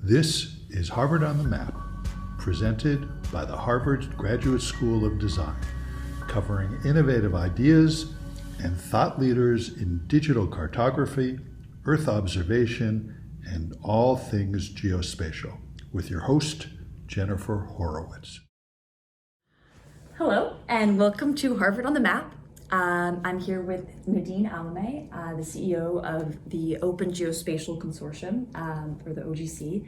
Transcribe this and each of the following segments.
This is Harvard on the Map, presented by the Harvard Graduate School of Design, covering innovative ideas and thought leaders in digital cartography, Earth observation, and all things geospatial, with your host, Jennifer Horowitz. Hello, and welcome to Harvard on the Map. I'm here with Nadine Alameh, the CEO of the Open Geospatial Consortium, or the OGC.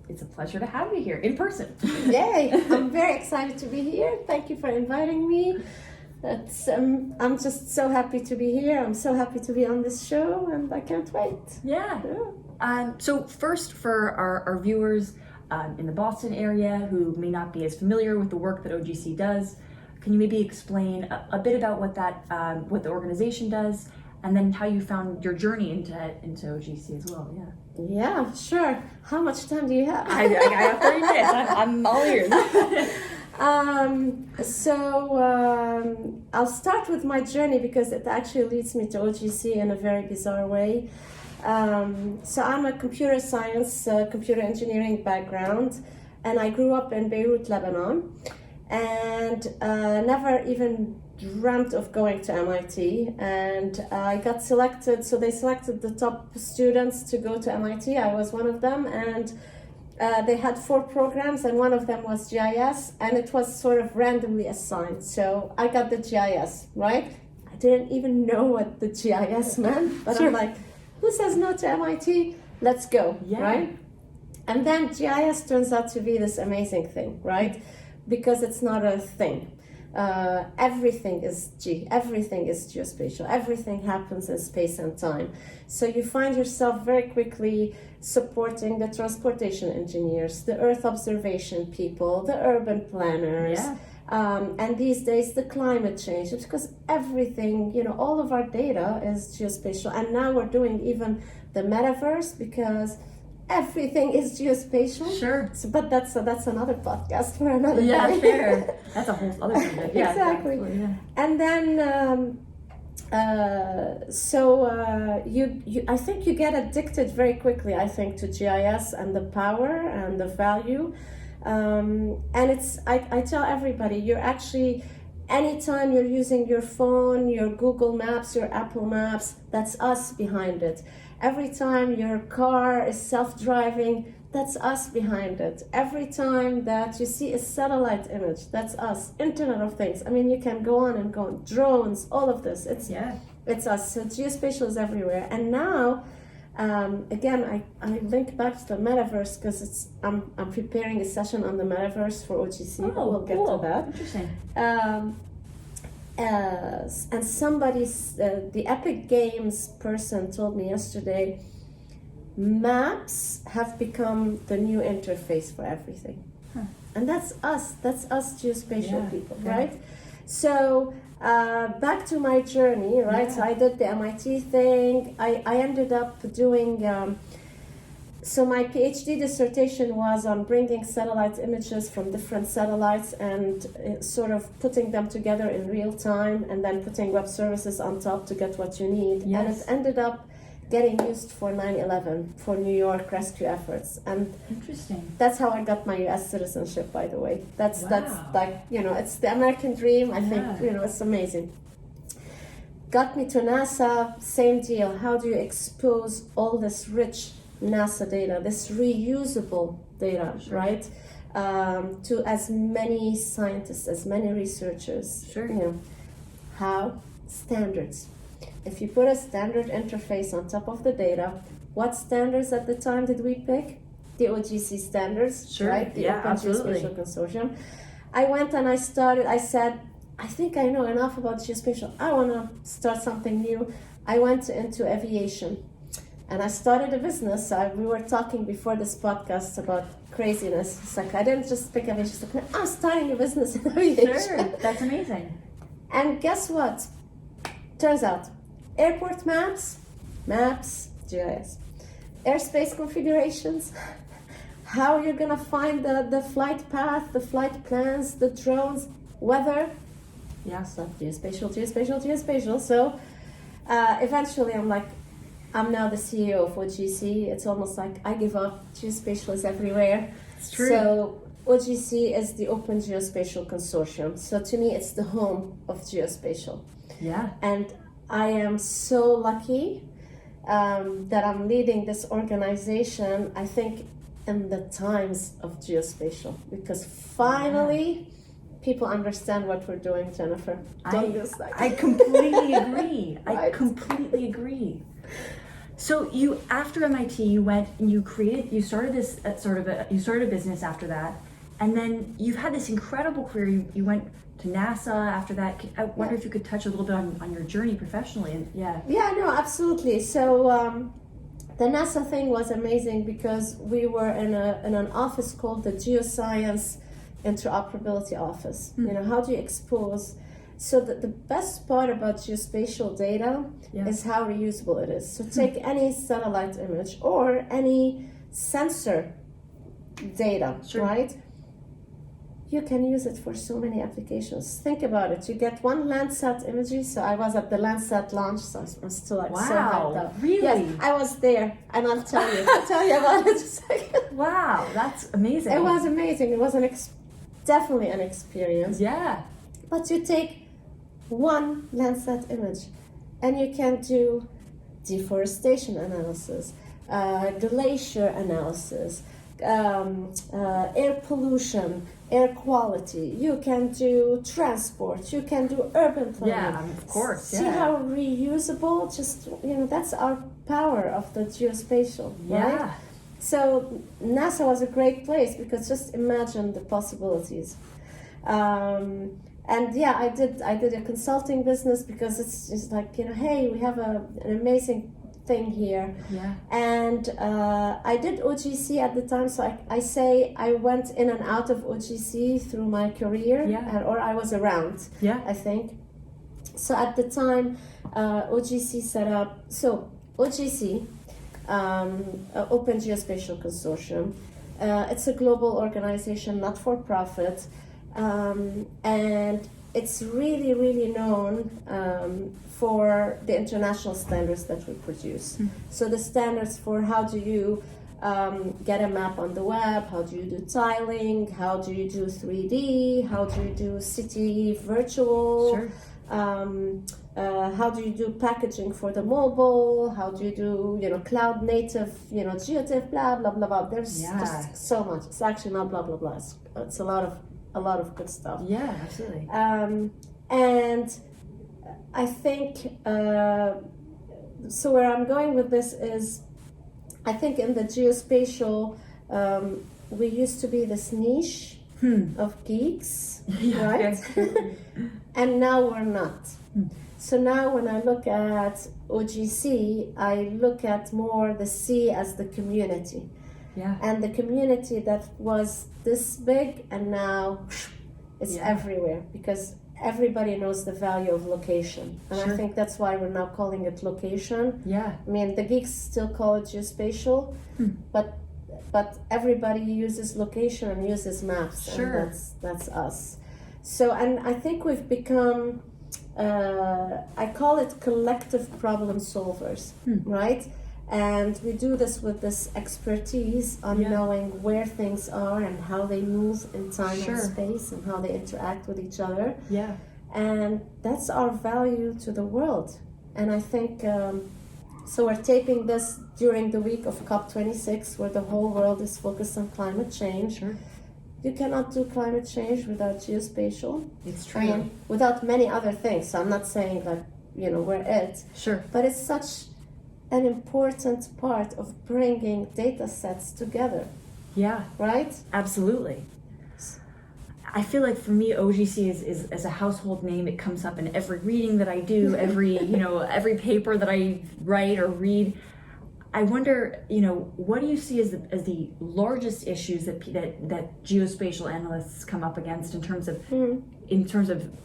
It's a pleasure to have you here in person. Yay! I'm very excited to be here. Thank you for inviting me. I'm just so happy to be here. I'm so happy to be on this show, and I can't wait. Yeah. So first, for our viewers in the Boston area who may not be as familiar with the work that OGC does, can you maybe explain a bit about what the organization does, and then how you found your journey into OGC as well? Yeah, sure. How much time do you have? I have 30 minutes. I'm all ears. I'll start with my journey because it actually leads me to OGC in a very bizarre way. So I'm a computer science, computer engineering background, and I grew up in Beirut, Lebanon, and never even dreamt of going to MIT. And I got selected, so they selected the top students to go to MIT. I was one of them, and they had 4 programs, and one of them was GIS, and it was sort of randomly assigned. So I got the GIS, right? I didn't even know what the GIS meant, but sure. I'm like, who says no to MIT? Let's go, right? And then GIS turns out to be this amazing thing, right? Because it's not a thing. Everything is geospatial. Everything happens in space and time. So you find yourself very quickly supporting the transportation engineers, the Earth observation people, the urban planners, and these days the climate change. It's because everything, all of our data is geospatial. And now we're doing even the metaverse because everything is geospatial. Sure. So, but that's another podcast for another day. Yeah, fair. That's a whole other subject. Yeah, exactly. Yeah. And then, I think you get addicted very quickly, I think, to GIS and the power and the value. And I tell everybody, you're actually, anytime you're using your phone, your Google Maps, your Apple Maps, that's us behind it. Every time your car is self-driving, that's us behind it. Every time that you see a satellite image, that's us. Internet of Things. I mean, you can go on and go on. Drones, all of this. It's us. So geospatial is everywhere. And now, again, I link back to the metaverse because I'm preparing a session on the metaverse for OGC. We'll get to that. Interesting. And somebody's, the Epic Games person told me yesterday, maps have become the new interface for everything. And that's us geospatial people, right? So back to my journey, right? So I did the MIT thing. I ended up doing, so my PhD dissertation was on bringing satellite images from different satellites and sort of putting them together in real time and then putting web services on top to get what you need. Yes. And it ended up getting used for 9/11, for New York rescue efforts. And interesting. That's how I got my US citizenship, by the way. That's like, it's the American dream. I think, it's amazing. Got me to NASA, same deal. How do you expose all this rich NASA data, this reusable data, right? To as many scientists, as many researchers. Sure. How? Standards. If you put a standard interface on top of the data, what standards at the time did we pick? The OGC standards, right? The Open Geospatial Consortium. I went and I said, I think I know enough about geospatial. I want to start something new. I went into aviation. And I started a business. We were talking before this podcast about craziness. It's like I didn't just pick up and just like, I'm starting a business in aviation. Sure, that's amazing. And guess what? Turns out, airport maps, GIS, airspace configurations, how you're gonna find the flight path, the flight plans, the drones, weather. Stuff, geospatial. So eventually I'm like, I'm now the CEO of OGC. It's almost like I give up. Geospatial is everywhere. It's true. So OGC is the Open Geospatial Consortium. So to me, it's the home of geospatial. Yeah. And I am so lucky that I'm leading this organization, I think, in the times of geospatial, because finally people understand what we're doing, Jennifer. I completely agree. I Right. completely agree. So you, after MIT, you went and you started this you started a business after that, and then you've had this incredible career. You went to NASA after that. I wonder if you could touch a little bit on your journey professionally. And Yeah, no, absolutely. So the NASA thing was amazing because we were in an office called the Geoscience Interoperability Office. You know, how do you expose? So the best part about geospatial data is how reusable it is. So take any satellite image or any sensor data, right? You can use it for so many applications. Think about it. You get one Landsat imagery. So I was at the Landsat launch, so I'm still like so hyped up. Really? Yes, I was there, and I'll tell you about it in a second. Wow, that's amazing. It was amazing. It was definitely an experience. Yeah. But you take one Landsat image, and you can do deforestation analysis, glacier analysis, air pollution, air quality. You can do transport. You can do urban planning. Yeah, of course. See how reusable? Just that's our power of the geospatial, right? Yeah. So NASA was a great place because just imagine the possibilities. And yeah, I did a consulting business because it's just like hey, we have an amazing thing here. Yeah. And I did OGC at the time, so I say I went in and out of OGC through my career, or I was around. Yeah. I think. So at the time, OGC set up. So OGC, Open Geospatial Consortium. It's a global organization, not for profit, and it's really, really known for the international standards that we produce. So the standards for how do you get a map on the web, how do you do tiling, how do you do 3D, how do you do city virtual, Sure. How do you do packaging for the mobile, how do you do cloud native, geotiff, blah blah blah blah. There's just so much. It's actually not blah blah blah. It's a lot of good stuff. Yeah, absolutely. And I think so where I'm going with this is I think in the geospatial we used to be this niche of geeks, right? And now we're not. So now when I look at OGC, I look at more the C as the community. Yeah. And the community that was this big and now it's everywhere because everybody knows the value of location. And I think that's why we're now calling it location. Yeah. I mean, the geeks still call it geospatial, but everybody uses location and uses maps. Sure. And that's us. So, and I think we've become, I call it collective problem solvers, right? And we do this with this expertise on knowing where things are and how they move in time and space and how they interact with each other. Yeah. And that's our value to the world. And I think, so we're taping this during the week of COP26 where the whole world is focused on climate change. Sure. You cannot do climate change without geospatial. It's true. I mean, without many other things. So I'm not saying that, we're it. Sure. But it's such an important part of bringing data sets together. Yeah. Right? Absolutely. I feel like for me, OGC is as a household name. It comes up in every reading that I do, every every paper that I write or read. I wonder, what do you see as the largest issues that geospatial analysts come up against in terms of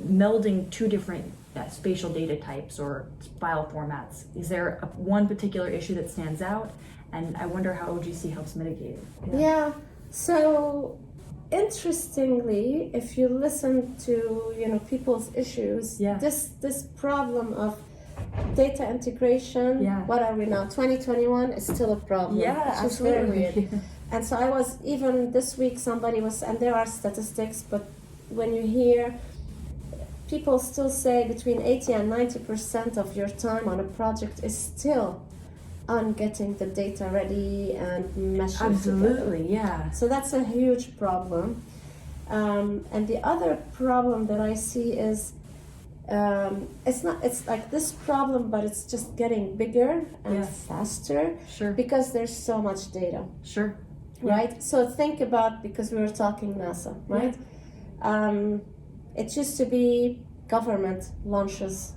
melding two different spatial data types or file formats? Is there one particular issue that stands out? And I wonder how OGC helps mitigate it. Yeah. So interestingly, if you listen to people's issues, this problem of data integration, what are we now? 2021 is still a problem. Yeah, it's just absolutely. very weird. And so I was, even this week, somebody was, and there are statistics, but when you hear people still say between 80 and 90% of your time on a project is still on getting the data ready and meshing Absolutely, together. yeah. So that's a huge problem. And the other problem that I see is it's like this problem, but it's just getting bigger and faster. Sure. Because there's so much data. Sure. Right? So think about, because we were talking NASA, right? It used to be government launches,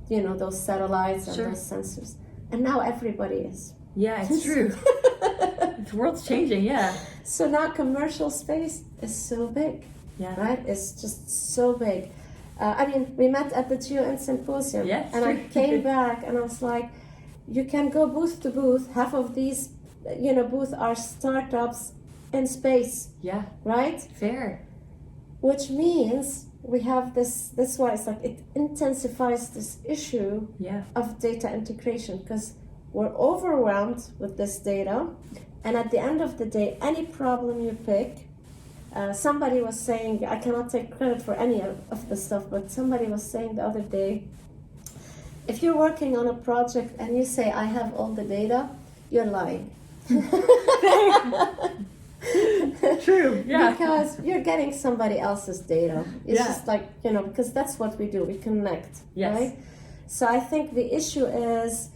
those satellites and those sensors. And now everybody is. Yeah, it's true. The world's changing, yeah. So now commercial space is so big. Yeah. Right? It's just so big. We met at the Geo Symposium, and I came back and I was like, you can go booth to booth. Half of these, booths are startups in space. Yeah. Right? Fair. Which means we have that's why it's like it intensifies this issue of data integration, because we're overwhelmed with this data, and at the end of the day, any problem you pick, somebody was saying, I cannot take credit for any of the stuff, but somebody was saying the other day, if you're working on a project and you say, I have all the data, you're lying. True, yeah. Because you're getting somebody else's data. It's just like, because that's what we do, we connect, right? So I think the issue is,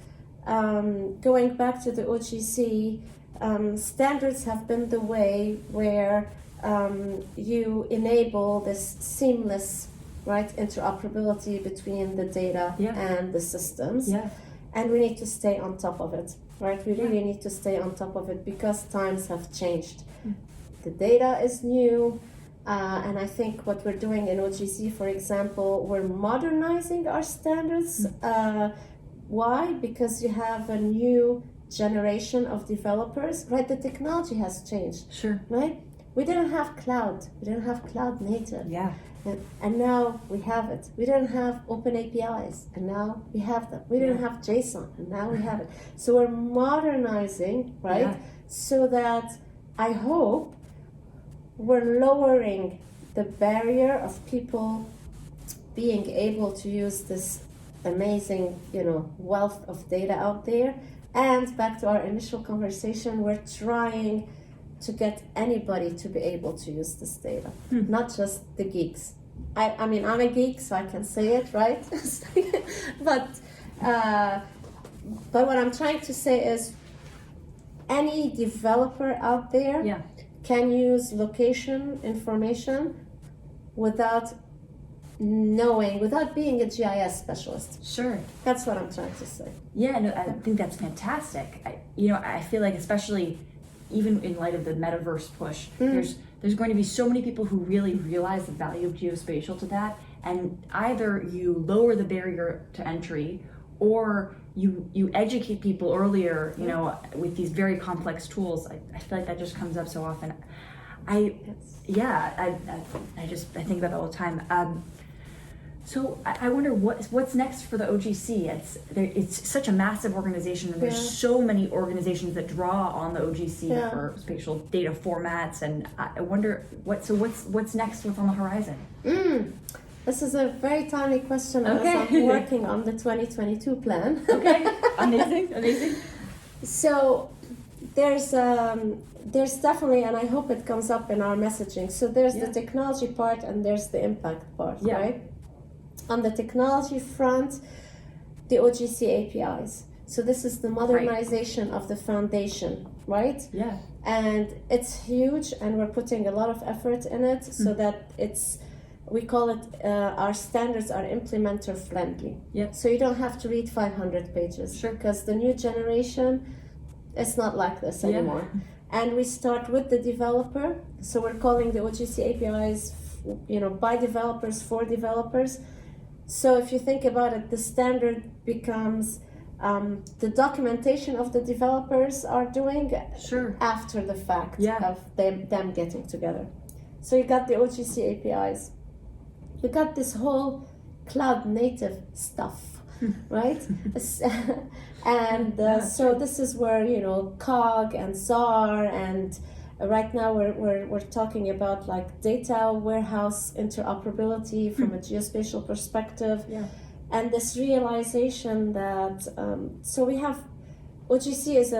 going back to the OGC, standards have been the way where you enable this seamless, interoperability between the data and the systems. And we need to stay on top of it, right? We really need to stay on top of it because times have changed. The data is new, and I think what we're doing in OGC, for example, we're modernizing our standards. Why? Because you have a new generation of developers, right? The technology has changed, right? We didn't have cloud. We didn't have cloud native. And now we have it. We didn't have open APIs, and now we have them. We didn't have JSON, and now we have it. So we're modernizing, right? So that I hope we're lowering the barrier of people being able to use this amazing, wealth of data out there. And back to our initial conversation, we're trying to get anybody to be able to use this data, not just the geeks. I'm a geek, so I can say it, right? but what I'm trying to say is, any developer out there can use location information without being a GIS specialist. Sure. That's what I'm trying to say. Yeah, no, I think that's fantastic. I feel like, especially even in light of the metaverse push, there's going to be so many people who really realize the value of geospatial to that, and either you lower the barrier to entry, or you educate people earlier, with these very complex tools. I feel like that just comes up so often. I think about that all the time. So I wonder what's next for the OGC. It's such a massive organization, and there's so many organizations that draw on the OGC for spatial data formats, and I wonder what's next, what's on the horizon. This is a very timely question as I'm working on the 2022 plan. Amazing. So there's definitely, and I hope it comes up in our messaging. So there's the technology part and there's the impact part, right? On the technology front, the OGC APIs. So this is the modernization of the foundation, right? Yeah. And it's huge, and we're putting a lot of effort in it so that we call it, our standards are implementer friendly. So you don't have to read 500 pages. Because the new generation, it's not like this anymore. And we start with the developer. So we're calling the OGC APIs, by developers, for developers. So if you think about it, the standard becomes the documentation of the developers are doing after the fact of them getting together. So you got the OGC APIs. You got this whole cloud native stuff right? And so this is where, you know, COG and ZAR, and right now we're talking about like data warehouse interoperability from a geospatial perspective. Yeah. And this realization that, so we have, OGC is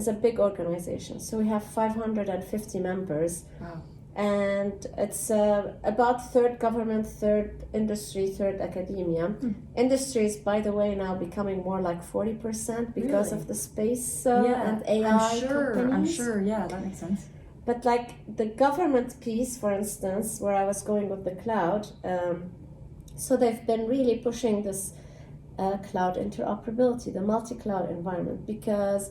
a big organization. So we have 550 members. Wow. And it's about third government, third industry, third academia. Industry is, by the way, now becoming more like 40% because Really? of the space and AI companies. I'm sure, yeah, that makes sense. But like the government piece, for instance, where I was going with the cloud, so they've been really pushing this cloud interoperability, the multi-cloud environment, because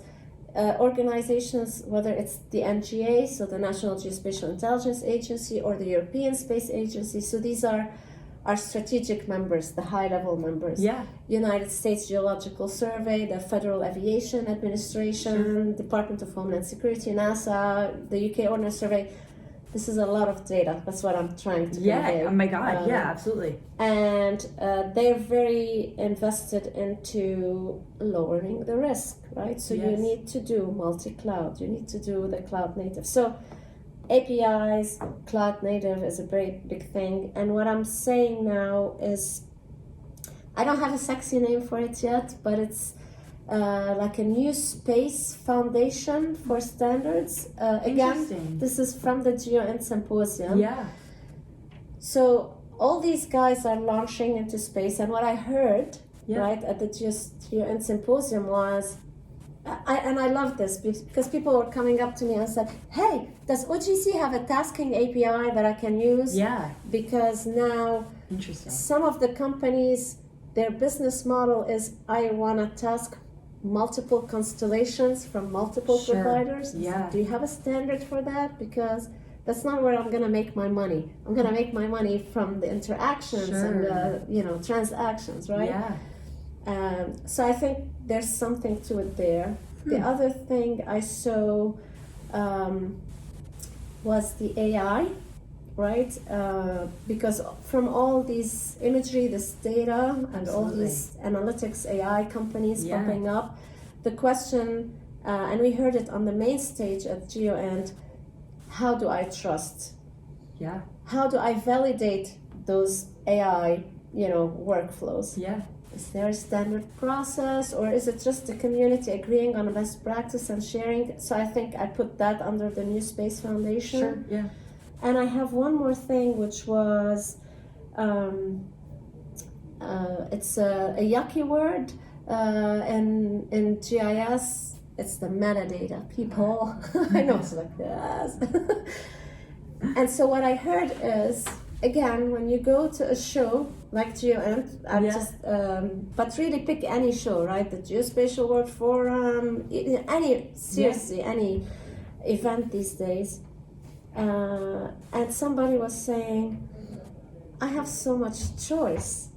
organizations, whether it's the NGA, so the National Geospatial Intelligence Agency, or the European Space Agency, so these are our strategic members, the high-level members. Yeah. United States Geological Survey, the Federal Aviation Administration, Department of Homeland Security, NASA, the UK Ordnance Survey. This is a lot of data. That's what I'm trying to convey. Yeah, oh my God, yeah, absolutely. And they're very invested into lowering the risk, right? So you need to do multi-cloud. You need to do the cloud native. So APIs, cloud native is a very big thing. And what I'm saying now is, I don't have a sexy name for it yet, but it's like a new space foundation for standards. Again, this is from the GeoInt Symposium. Yeah. So all these guys are launching into space, and what I heard right at the GeoInt Symposium was, I love this because people were coming up to me and said, "Hey, does OGC have a tasking API that I can use?" Yeah. Because now some of the companies, their business model is, I want to task multiple constellations from multiple providers. Yeah. Do you have a standard for that? Because that's not where I'm going to make my money. I'm going to make my money from the interactions and transactions, right? Yeah. So I think there's something to it there. The other thing I saw was the AI, right? Because from all these imagery, this data, and all these analytics AI companies popping up, the question, and we heard it on the main stage at GeoInt, how do I trust? Yeah. How do I validate those AI, workflows? Yeah. Is there a standard process, or is it just the community agreeing on a best practice and sharing? So I think I put that under the New Space Foundation. Sure, yeah. And I have one more thing, which was, it's a yucky word, and in GIS, it's the metadata. People, I know it's like this. And so what I heard is, again, when you go to a show like GeoInt, but really pick any show, right? The Geospatial World Forum, any event these days. And somebody was saying, I have so much choice.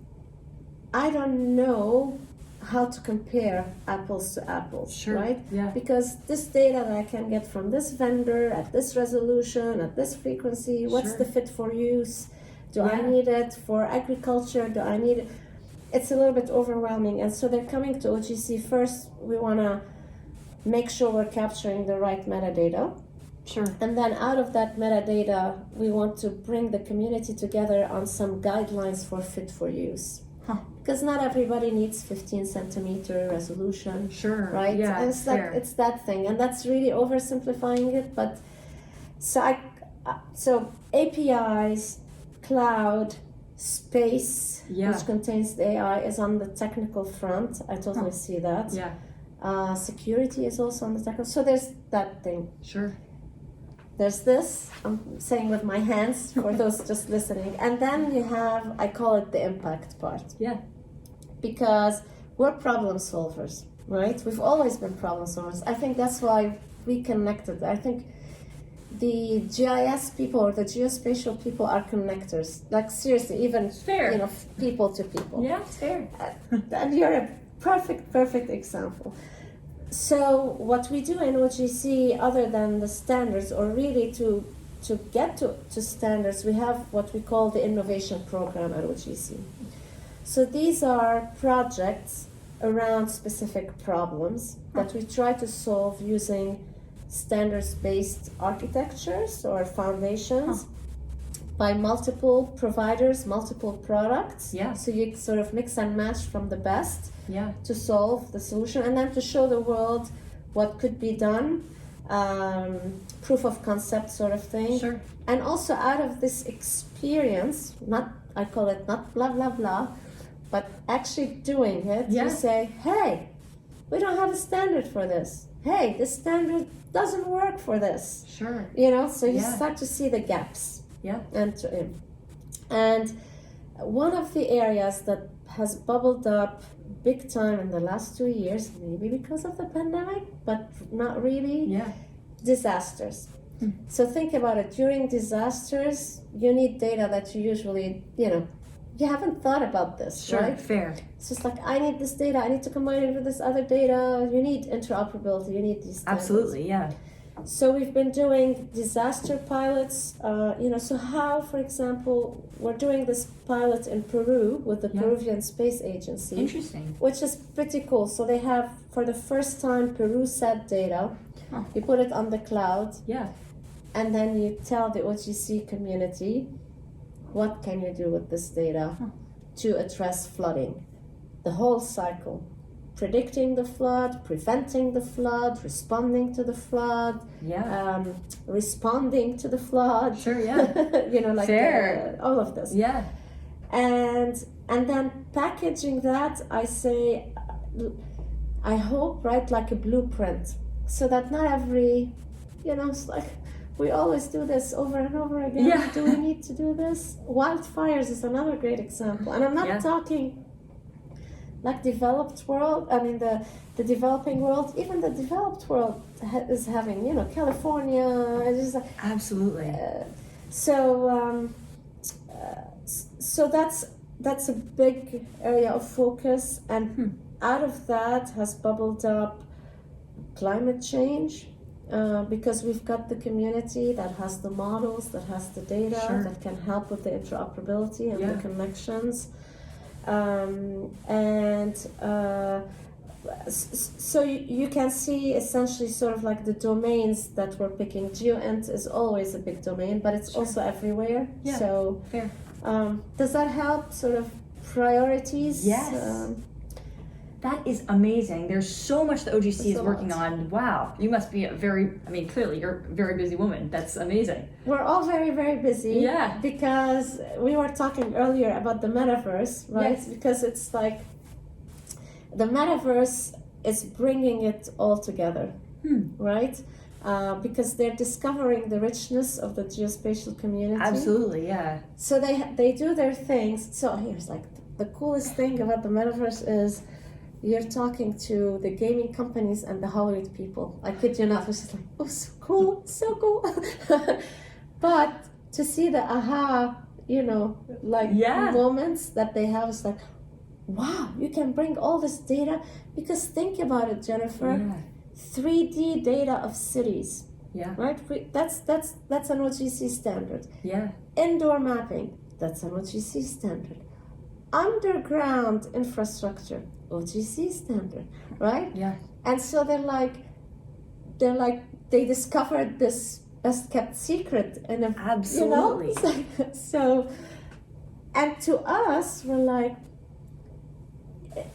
I don't know how to compare apples to apples, right? Yeah. Because this data that I can get from this vendor at this resolution, at this frequency, what's the fit for use? Do I need it for agriculture? Do I need it? It's a little bit overwhelming. And so they're coming to OGC. First, we want to make sure we're capturing the right metadata. Sure. And then out of that metadata, we want to bring the community together on some guidelines for fit for use. Because not everybody needs 15 centimeter resolution. Sure. Right? Yeah, and it's that thing. And that's really oversimplifying it. But so APIs, cloud, space, which contains the AI, is on the technical front. I totally see that. Yeah. Security is also on the technical. So there's that thing. Sure. There's this, I'm saying with my hands for those just listening. And then you have, I call it the impact part. Yeah. Because we're problem solvers, right? We've always been problem solvers. I think that's why we connected. I think the GIS people or the geospatial people are connectors. Like seriously, even people to people. Yeah, it's fair. And you're a perfect example. So what we do in OGC, other than the standards, or really to get to standards, we have what we call the innovation program at OGC. So these are projects around specific problems that we try to solve using standards-based architectures or foundations by multiple providers, multiple products. Yeah. So you sort of mix and match from the best Yeah. to solve the solution, and then to show the world what could be done, proof of concept sort of thing. Sure. And also out of this experience, I call it not blah blah blah, but actually doing it, Yeah. you say, hey, we don't have a standard for this. Hey, this standard doesn't work for this. Sure. So you Yeah. start to see the gaps. Yeah. And one of the areas that has bubbled up big time in the last 2 years, maybe because of the pandemic, but not really, Yeah. disasters. So think about it. During disasters, you need data that you usually, you haven't thought about this, Sure. right? Fair. It's just like, I need this data, I need to combine it with this other data. You need interoperability, you need these standards. Absolutely. Yeah. So we've been doing disaster pilots, so how, for example, we're doing this pilot in Peru with the Yeah. Peruvian Space Agency, Interesting. which is pretty cool. So they have, for the first time, Peru-SAT data. Huh. You put it on the cloud, Yeah. and then you tell the OGC community, what can you do with this data to address flooding? The whole cycle. Predicting the flood, preventing the flood, responding to the flood, Yeah. responding to the flood. Sure. Yeah. Like Fair. all of this. Yeah. And then packaging that, I say, I hope, right, like a blueprint, so that not every, it's like we always do this over and over again. Yeah. Do we need to do this? Wildfires is another great example, and I'm not Yeah. talking like developed world. I mean the developing world. Even the developed world is having, California. Just like, Absolutely. so that's a big area of focus, and out of that has bubbled up climate change, because we've got the community that has the models, that has the data, Sure. that can help with the interoperability and Yeah. the connections, so you can see essentially sort of like the domains that we're picking. GeoInt is always a big domain, but it's Sure. also everywhere. Yeah. So Fair. does that help sort of priorities? Yes. That is amazing. There's so much the OGC There's is a working lot. on. Wow. You must be clearly you're a very busy woman. That's amazing. We're all very, very busy. Yeah. Because we were talking earlier about the metaverse, right? Yes. Because it's like the metaverse is bringing it all together, right? Because they're discovering the richness of the geospatial community. Absolutely. Yeah. So they do their things. So here's like the coolest thing about the metaverse is you're talking to the gaming companies and the Hollywood people. I kid you not, it's just like, oh, so cool, so cool. But to see the aha, Yeah. moments that they have is like, wow, you can bring all this data. Because think about it, Jennifer, Yeah. 3D data of cities, Yeah. right? That's an OGC standard. Yeah. Indoor mapping, that's an OGC standard. Underground infrastructure, OGC standard, right? Yeah. And so they discovered this best kept secret in a Absolutely. So, and to us, we're like,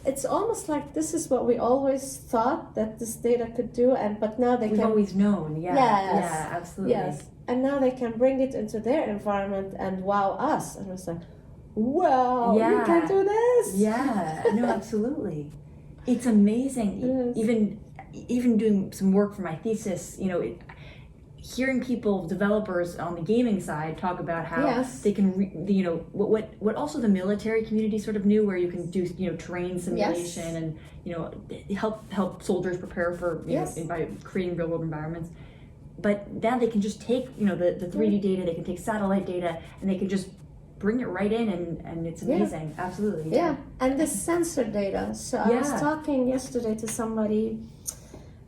it's almost like this is what we always thought that this data could do, but now they We've can. always known. Yeah. Yes. Yeah. Absolutely. Yes, and now they can bring it into their environment and wow us, and it's like, wow, you Yeah. can do this. Yeah. No. Absolutely. It's amazing. Yes. Even doing some work for my thesis, hearing people, developers on the gaming side talk about how Yes. they can, what also the military community sort of knew, where you can do, terrain simulation and, help soldiers prepare for, Yes. by creating real world environments. But now they can just take, the 3D data, they can take satellite data, and they can just bring it right in, and it's amazing. Absolutely. Yeah, and the sensor data. So I was Yeah. talking yesterday to somebody,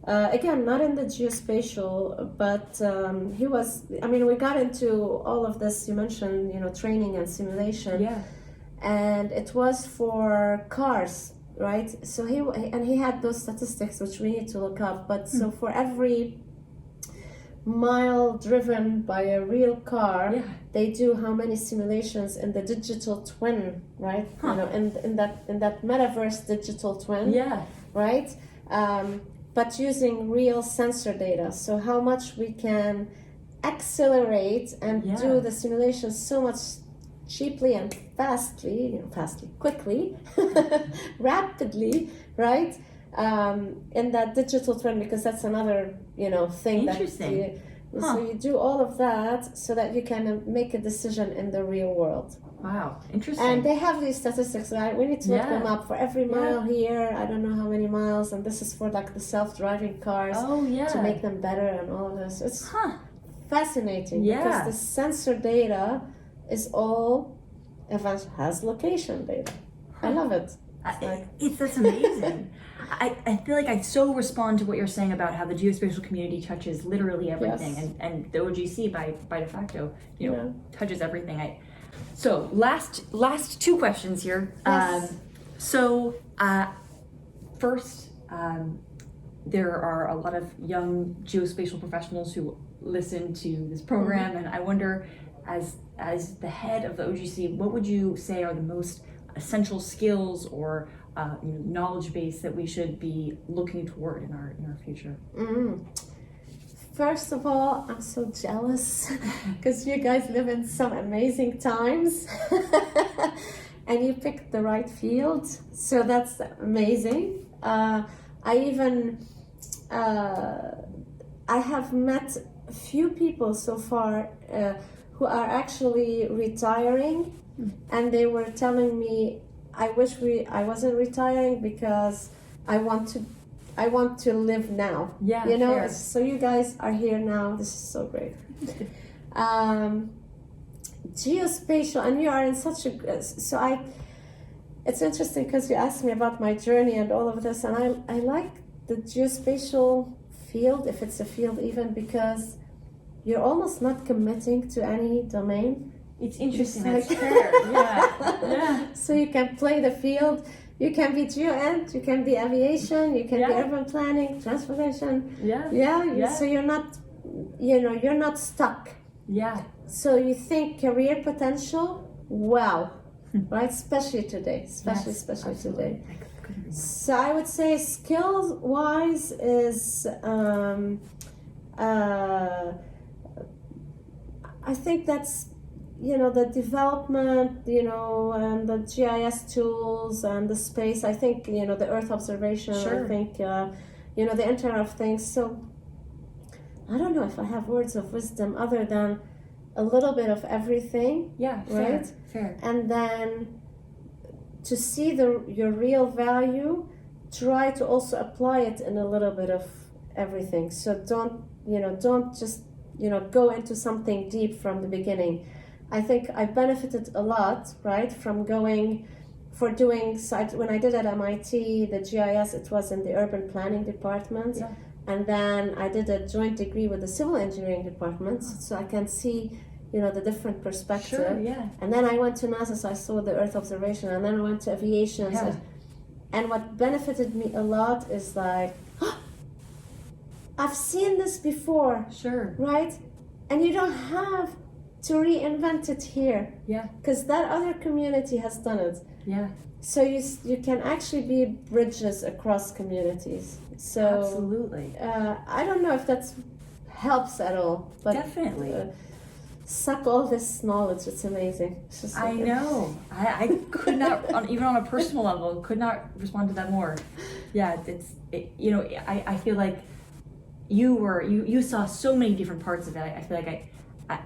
again, not in the geospatial, but we got into all of this. You mentioned, training and simulation. Yeah. and it was for cars, right? So he had those statistics which we need to look up. But so for every mile driven by a real car, they do how many simulations in the digital twin, right? You know, in that metaverse digital twin, right? But using real sensor data. So how much we can accelerate and do the simulations so much cheaply and quickly, rapidly, right? In that digital twin, because that's another, you know, thing Interesting. So you do all of that so that you can make a decision in the real world. Wow, interesting. And they have these statistics, right? We need to look them up for every mile here. I don't know how many miles, and this is for like the self-driving cars to make them better and all of this. It's fascinating because the sensor data is all has location data. I love it. That's amazing. I feel like I so respond to what you're saying about how the geospatial community touches literally everything, and the OGC by de facto, you know, touches everything. So last two questions here. Yes. First, there are a lot of young geospatial professionals who listen to this program, and I wonder, as the head of the OGC, what would you say are the most essential skills or knowledge base that we should be looking toward in our future? First of all, I'm so jealous because you guys live in some amazing times and you picked the right field, so that's amazing. I have met a few people so far who are actually retiring, and they were telling me, I wish I wasn't retiring because I want to live now. Yeah, you know. fair. So you guys are here now. This is so great. Geospatial, and you are in such a It's interesting because you asked me about my journey and all of this, and I like the geospatial field, if it's a field even, because you're almost not committing to any domain. It's interesting. It's That's like- fair. Yeah. So you can play the field. You can be geo-ent, you can be aviation, you can be urban planning, transportation. So you're not, you're not stuck. Yeah. So you think career potential, wow, right? Especially today, especially today. So I would say skills-wise is, I think that's, the development, and the GIS tools and the space. I think, the Earth observation, I think, the Internet of Things. So I don't know if I have words of wisdom other than a little bit of everything. Yeah, right? Fair. And then to see your real value, try to also apply it in a little bit of everything. So don't just, go into something deep from the beginning. I think I benefited a lot, right, from doing, when I did at MIT, the GIS, it was in the urban planning department. Yeah. And then I did a joint degree with the civil engineering department, so I can see, the different perspective. Sure, yeah. And then I went to NASA, so I saw the Earth observation, and then I went to aviation. Yeah. And what benefited me a lot is like, I've seen this before. Sure. Right? And you don't have to reinvent it here. Yeah. Because that other community has done it. Yeah. So you can actually be bridges across communities. So absolutely. I don't know if that helps at all, but definitely. Suck all this knowledge. It's amazing. It's just I know. I could not, even on a personal level, could not respond to that more. Yeah, I feel like you saw so many different parts of it. I feel like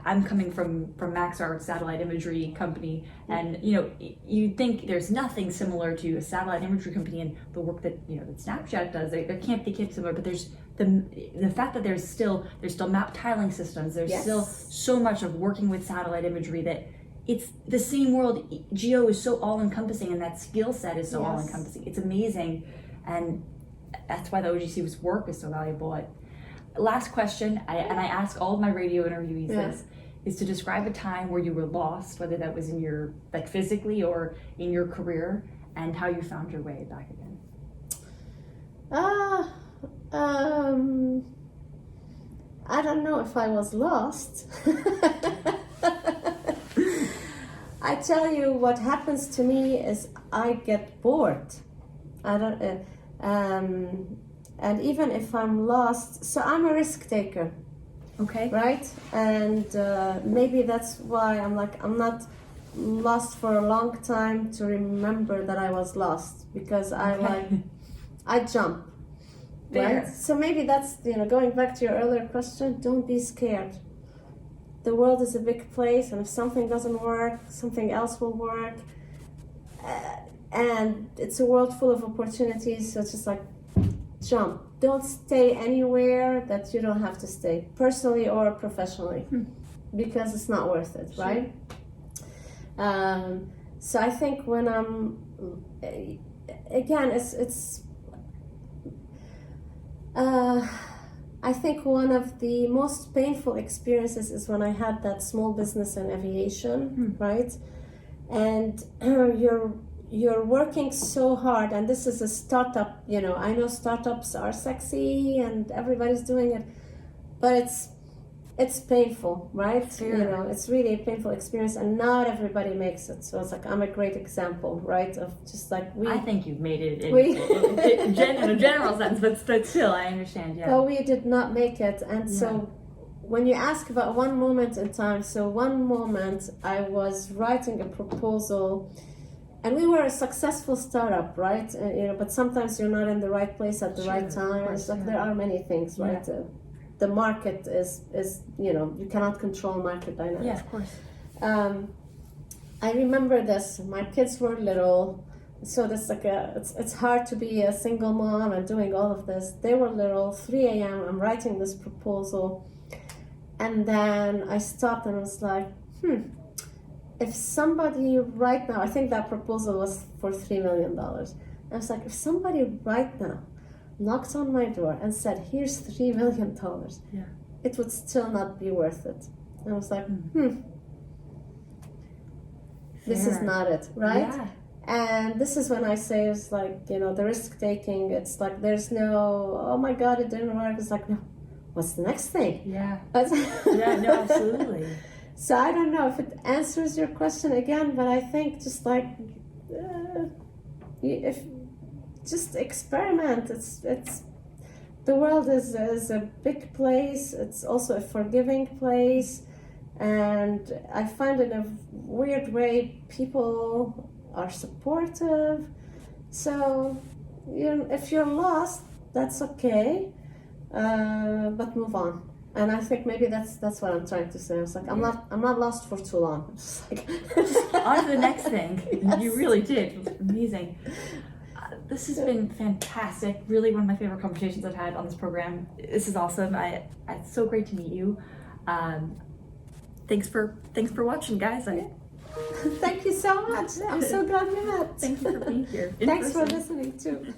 I'm coming from Maxar satellite imagery company, and you'd think there's nothing similar to a satellite imagery company and the work that that Snapchat does. There can't be similar, but there's the fact that there's still map tiling systems. There's still so much of working with satellite imagery that it's the same world. Geo is so all encompassing, and that skill set is so all encompassing. It's amazing, and that's why the OGC's work is so valuable. Last question, I ask all of my radio interviewees this: is to describe a time where you were lost, whether that was in your, like physically or in your career, and how you found your way back again. I don't know if I was lost. I tell you, what happens to me is I get bored. I don't, and even if I'm lost, so I'm a risk taker. Okay. Right? And maybe that's why I'm not lost for a long time to remember that I was lost, because I jump. Fair. Right? So maybe that's, going back to your earlier question, don't be scared. The world is a big place, and if something doesn't work, something else will work. And it's a world full of opportunities, so it's just like, jump. Don't stay anywhere that you don't have to stay, personally or professionally, because it's not worth it, right? So I think when I'm, again, I think one of the most painful experiences is when I had that small business in aviation, right? And you're working so hard, and this is a startup, I know startups are sexy and everybody's doing it, but it's painful, right? Sure. It's really a painful experience, and not everybody makes it. So it's like, I'm a great example, right? Of just like I think you've made it in a general sense, but still, I understand, yeah. But we did not make it, and so when you ask about one moment in time, so one moment I was writing a proposal, and we were a successful startup, right? But sometimes you're not in the right place at the right time. Course, it's like there are many things, right? Yeah. The market is you cannot control market dynamics. Yeah, of course. I remember this. My kids were little, so this it's hard to be a single mom and doing all of this. They were little. 3 a.m. I'm writing this proposal, and then I stopped and I was like, if somebody right now, I think that proposal was for $3 million. I was like, if somebody right now knocked on my door and said, here's $3 million, it would still not be worth it. And I was like, this is not it, right? Yeah. And this is when I say, it's like, the risk taking, it's like, there's no, oh my God, it didn't work. It's like, no, what's the next thing? Yeah. Yeah, no, absolutely. So I don't know if it answers your question again, but I think just like, if just experiment. It's the world is a big place. It's also a forgiving place, and I find in a weird way people are supportive. So if you're lost, that's okay, but move on. And I think maybe that's what I'm trying to say. I was like, I'm not lost for too long. I'm just like on to the next thing. Yes. You really did. Amazing. This has been fantastic. Really one of my favorite conversations I've had on this program. This is awesome. It's so great to meet you. Thanks for watching, guys. Thank you so much. I'm so glad we met. Thank you for being here. Thanks for listening too.